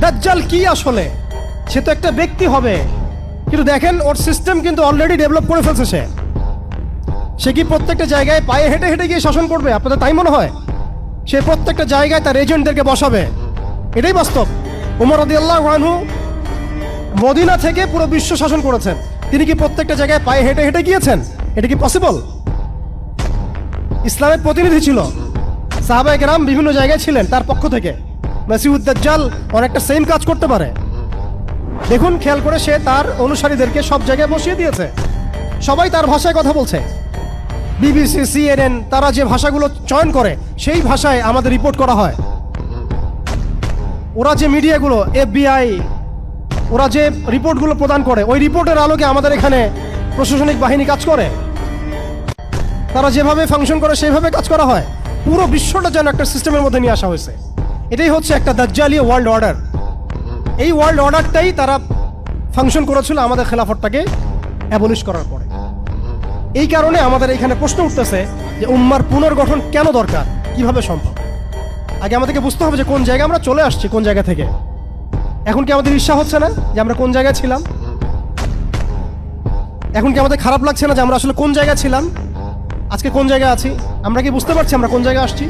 দাজ্জাল কি আসলে? সে তো একটা ব্যক্তি হবে, কিন্তু দেখেন ওর সিস্টেম কিন্তু অলরেডি ডেভেলপ করে ফেলছে। সে কি প্রত্যেকটা জায়গায় পায়ে হেঁটে হেঁটে গিয়ে শাসন করবে? আপনাদের তাই মনে হয়? সে প্রত্যেকটা জায়গায় তার এজেন্টদেরকে বসাবে, এটাই বাস্তব। ওমর রাদিয়াল্লাহু আনহু মদিনা থেকে পুরো বিশ্ব শাসন করেছেন। তিনি কি প্রত্যেকটা জায়গায় পায়ে হেঁটে হেঁটে গিয়েছেন? এটা কি পসিবল? ইসলামের প্রতিনিধি ছিল, সাহাবায়ে কেরাম বিভিন্ন জায়গায় ছিলেন তার পক্ষ থেকে। মাসিহুদ দাজ্জাল অনেকটা সেম কাজ করতে পারে। দেখুন, খেয়াল করে সে তার অনুসারীদেরকে সব জায়গায় বসিয়ে দিয়েছে, সবাই তার ভাষায় কথা বলছে। বিবিসি, CNN তারা যে ভাষাগুলো চয়ন করে সেই ভাষায় আমাদের রিপোর্ট করা হয়। ওরা যে মিডিয়াগুলো, FBI, ওরা যে রিপোর্টগুলো প্রদান করে ওই রিপোর্টের আলোকে আমাদের এখানে প্রশাসনিক বাহিনী কাজ করে। তারা যেভাবে ফাংশন করে সেইভাবে কাজ করা হয়। পুরো বিশ্বটা যেন একটা সিস্টেমের মধ্যে নিয়ে আসা হয়েছে। এটাই হচ্ছে একটা দাজ্জালীয় ওয়ার্ল্ড অর্ডার। এই ওয়ার্ল্ড অর্ডারটাই তারা ফাংশন করেছিল আমাদের খেলাফতটাকে অ্যাবলিশ করার পরে। এই কারণে আমাদের এখানে প্রশ্ন উঠতেছে যে উম্মার পুনর্গঠন কেন দরকার, কিভাবে সম্ভব? আগে আমাদেরকে বুঝতে হবে যে কোন জায়গায় আমরা চলে আসছি, কোন জায়গা থেকে। এখন কি আমাদের ঈর্ষা হচ্ছে না যে আমরা কোন জায়গায় ছিলাম? এখন কি আমাদের খারাপ লাগছে না যে আমরা আসলে কোন জায়গায় ছিলাম, আজকে কোন জায়গায় আছি? আমরা কি বুঝতে পারছি আমরা কোন জায়গায় আসছি?